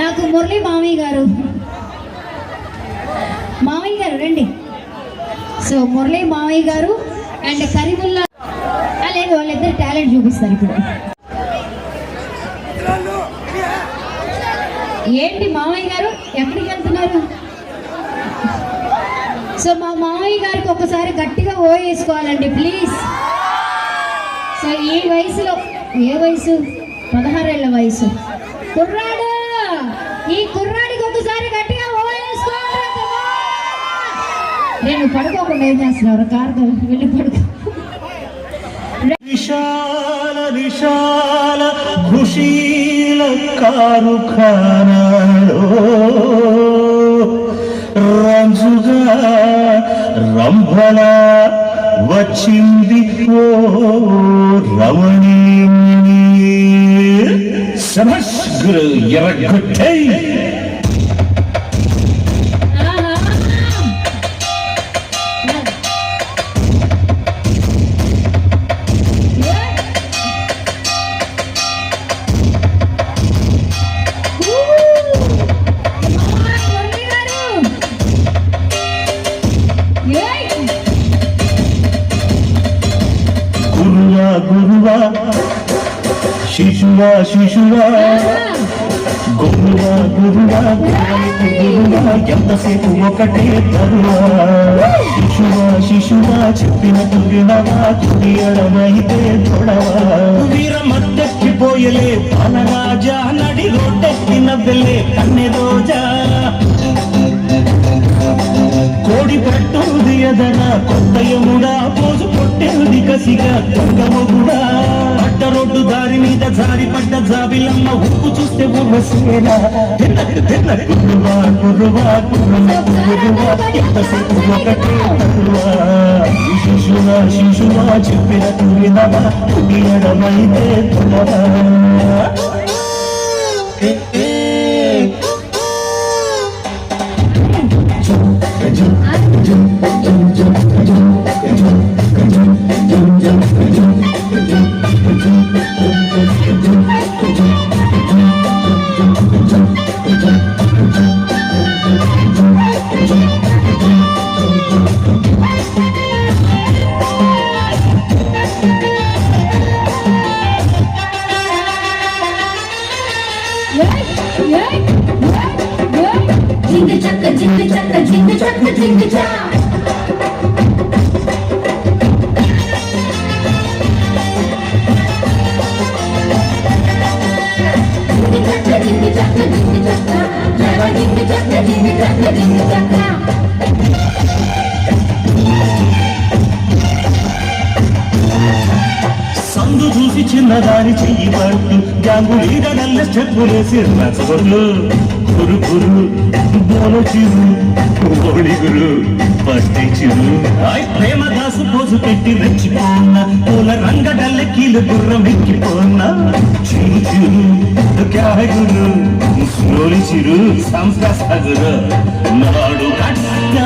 నాకు మురళి మామయ్య గారు రండి. సో మురళి మామయ్య గారు అండ్ కరీముల్లా లేదు, వాళ్ళిద్దరు టాలెంట్ చూపిస్తారు ఇప్పుడు. ఏంటి మామయ్య గారు ఎక్కడికి వెళ్తున్నారు? సో మా మామయ్య గారికి ఒకసారి గట్టిగా ఓ వేసుకోవాలండి ప్లీజ్. సో ఈ వయసులో, ఏ వయసు? 16 ఏళ్ల వయసు కుర్రాడు. ఈ కుర్రాడికి ఒకసారి గట్టిగా ఓ వేసుకోవాలి. నేను పడుకోకుండా ఏం చేస్తున్నారు? కారు వెళ్ళి పడుకో. విశాల విశాల ఖుషీల కారుఖానాలో రంజుగా రంభల వచ్చింది ఓ రమణీయుని. సమస్గురు ఎరగొట్టై గురువా శిశువా శిశువా గురువా గురువా గురువా ఎంతసేపు ఒకటే తరువా. శిశువా శిశువా చెప్పినట్టు వినవా, కుడియడమైతే తొడవా. వీర మద్దెక్కిపోయలే పాలరాజా, నడి రోడ్డెక్కిన వెళ్ళే కన్నె రోజా. కోడి పట్టుది ఎదన కొత్త యముడా, పోజు పొట్టేది కసిగా దొంగముడా. పట్ట రోడ్డు దారి మీద జారి పడ్డ జాబిలమ్మ, ఉప్పు చూస్తే ఉవ్వసేనా. గురువా గురువా గురువా ఎంతసేపు ఒకటే తరువా. శిశువా శిశువా చెప్పినట్టు వినవా, కుడియడమైతే తొడవా. Jingle chaka, jingle chaka, jingle chaka, jingle chaka. సందు చూసి చిన్నదాని చెయ్యి పట్టు, గాంగులీగా నల్ల స్టెప్పులేసి నచ్చగొర్లు. గురు గురు బోలో చిరు ఓడిగురు పట్టి చిరు. ప్రేమ దాసు పోజు పెట్టి రెచ్చిపోన్న, పూల రంగ డల్లెక్కీలు గుర్రం ఎక్కిపోన్నా. చిరు చిరు గురు స్లోలి చిరు సంస్కారు. నాడు కట్ట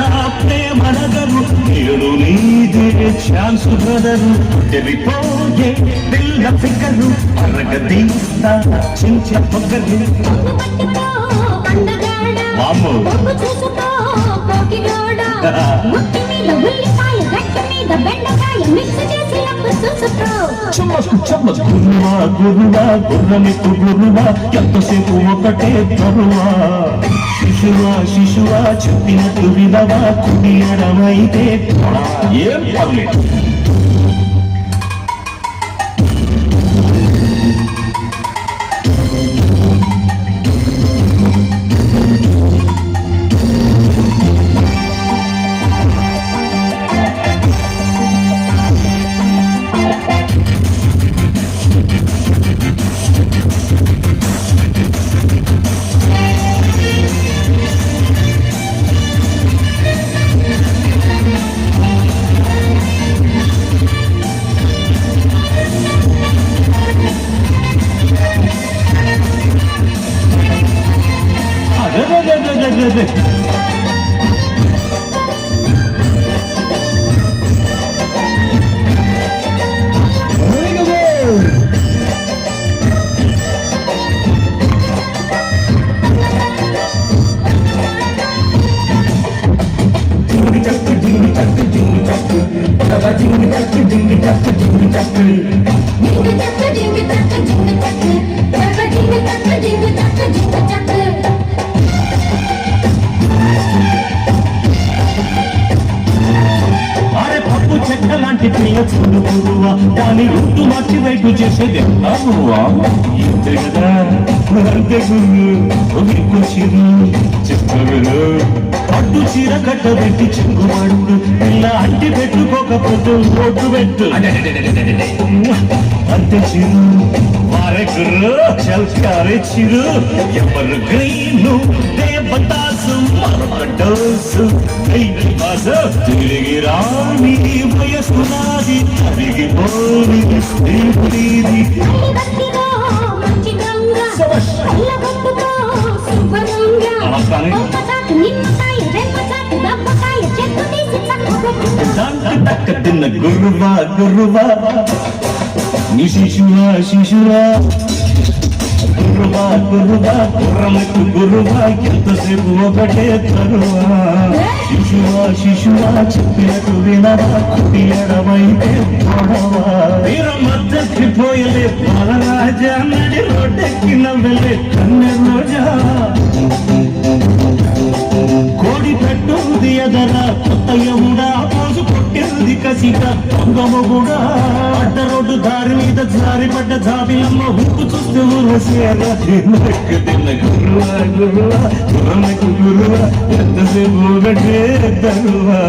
ప్రేమ నగరు, నేడు నీదే ఛాన్స్ బ్రదరు. తెరిపోయే పిల్ల ఫిగరు, అరగదీస్తా చించ పొగరు. వామ్మో గురువా గురువా గుర్రమికు గురువా ఎంతసేపు ఒకటే తరువా. శిశువా శిశువా చెప్పినట్టు వినవా, కుడియడమైతే ఏం పర్లేదు. జింగు చక్క జింగు చక్క జింగు చక్క జింగు చక్క చక్క జింగు చక్క జింగు చక్క జింగు చక్క. అరే పప్పు చెక్క లాంటి పిల్ల చూడు గురువా, దాని రూటు మార్చి వైపు చేసేది ఎలా గురువా? ఇంతే కదా అంతే గురు చిరు చెప్పగలు పట్టు చీర కట్ట పెట్టి చెంగువాడు పిల్ల అంటి పెట్టుకోకపోతే ఓటు పెట్టు అంతే చిరు వారే గురు చల్కారే చిరు ఎవరు గ్రీను బతాసు మరొక డోసు తిరిగి రాని వయసు నాది తిరిగిపోని దేవుడిది. తక్క తిన్న గురువా గురువా నీ శిశువా శిశువా గురువా గురువా గుర్రముకు గురువా ఎంతసేపు ఒకటే తరువా శిశువా శిశువా చెప్పినట్టు వినవా కుటి ఎడమైతే గొడవా వీర మధ్యకి పోయలే బాలరాజా నడి రోడ్డెక్కిన వెళ్ళే కన్నె రోజా కోడి పెట్టుది ఎదర కొత్త యముడా పోసు కొట్టింది కసిగా పొంగము కూడా అడ్డ రోడ్డు దారి మీద జారి పడ్డ జాబిలమ్మ ఉప్పు చూస్తే ఊరసేరా తిన్న గురువా గురువా గుర్రమకు గురువా ఎంతసేపు ఒకటే తరువా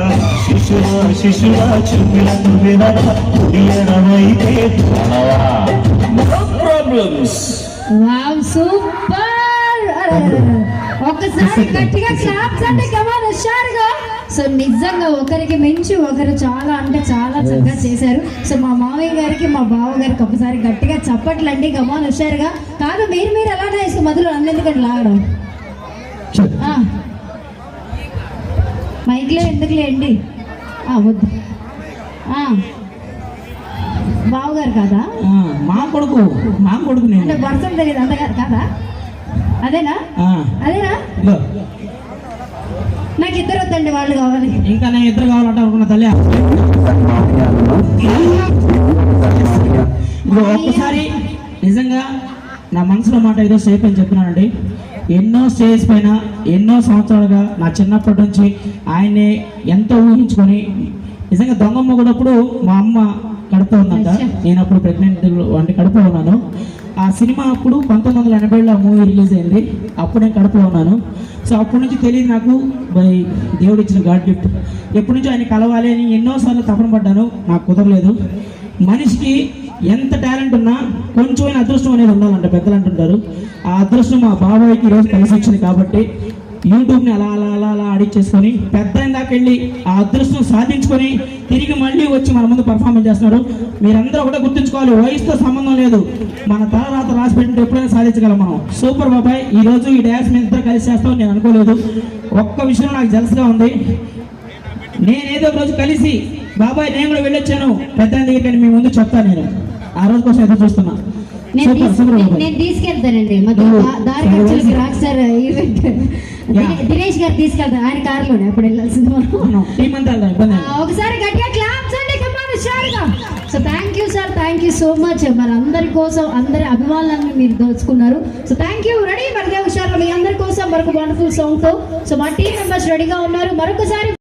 శిశువా శిశువా చెప్పినట్టు వినవా కుడియడమైతే నో ప్రాబ్లమ్స్. Wow super. ఒక్కసారి గట్టిగా క్లాప్స్ అంటే కమాన్ హుషారుగా. సో నిజంగా ఒకరికి మించి ఒకరు చాలా అంటే చాలా చక్కగా చేశారు. సో మా మామయ్య గారికి మా బావ గారికి ఒకసారి గట్టిగా చప్పట్లండి కమాన్ హుషారుగా. కాదు మీరు ఎలానే వేసుకో మొదలు అన్నెందుకంటే లాగడం మైక్లే ఎందుకులేండి వద్దు. బావగారు కాదా? మా కొడుకు అంటే వర్షం తెలియదు అంతగారు కాదా? అదేనా అదేనా? నాకు ఇద్దరు వద్దండి, వాళ్ళు కావాలి. ఇంకా నేను ఇద్దరు కావాలంటే అనుకున్న తల్లి. ఇప్పుడు ఒక్కసారి నిజంగా నా మనసులో మాట ఏదో సేఫ్ అని చెప్పినానండి. ఎన్నో స్టేజ్ పైన ఎన్నో సంవత్సరాలుగా నా చిన్నప్పటి నుంచి ఆయన్ని ఎంతో ఊహించుకొని నిజంగా దొంగ మొగుడప్పుడు మా అమ్మ కడుపుతో ఉందంట, నేను అప్పుడు ప్రెగ్నెంట్ అంటే కడుపులో ఉన్నాను. ఆ సినిమా అప్పుడు 1980లో మూవీ రిలీజ్ అయింది, అప్పుడు నేను కడుపులో ఉన్నాను. సో అప్పటి నుంచి తెలియదు నాకు దేవుడు ఇచ్చిన గాడ్ గిఫ్ట్. ఎప్పటి నుంచి ఆయన కలవాలి అని ఎన్నోసార్లు తపన పడ్డాను, నాకు కుదరలేదు. మనిషికి ఎంత టాలెంట్ ఉన్నా కొంచెం అదృష్టం అనేది ఉండాలంట పెద్దలు అంటుంటారు. ఆ అదృష్టం మా బాబాయ్కి ఈరోజు కలిసి వచ్చింది కాబట్టి యూట్యూబ్ని అలా అలా అలా అలా అడిక్చేసుకొని పెద్ద దాకా వెళ్ళి ఆ అదృష్టం సాధించుకొని తిరిగి మళ్ళీ వచ్చి మన ముందు పర్ఫార్మెన్స్ చేస్తున్నారు. మీరందరూ ఒకటే గుర్తుంచుకోవాలి, వయసుతో సంబంధం లేదు, మన తలరాత రాసి పెట్టినట్టు ఎప్పుడైనా సాధించగలం మనం. సూపర్ బాబాయ్, ఈరోజు ఈ డ్యాన్స్ మీద ఇద్దరు కలిసి చేస్తామని నేను అనుకోలేదు. ఒక్క విషయం నాకు జలస్గా ఉంది, నేనేదో ఒక రోజు కలిసి బాబాయ్ నేను కూడా వెళ్ళొచ్చాను పెద్ద దగ్గర మీ ముందు చెప్తాను. నేను ఆ రోజు కోసం ఎదురు చూస్తున్నా. నేను తీసుకెళ్తానండి దారి ఖర్చులకి రాక్ సార్ ఈవెంట్ దినేష్ గారు తీసుకెళ్తాను, ఆయన కారులోనే అప్పుడు వెళ్ళాల్సింది మనం. ఒకసారి గట్టిగా క్లాప్స్ అండి హుషారుగా. So thank you sir, thank you so much. మరి అందరి కోసం అందరి అభిమానులను మీరు దోచుకున్నారు. So thank you. రెడీ మరిదే హుషారుగా మీ అందరి కోసం మరొక వండర్ఫుల్ సాంగ్ తో. సో మా టీం మెంబర్స్ రెడీగా ఉన్నారు. మరొకసారి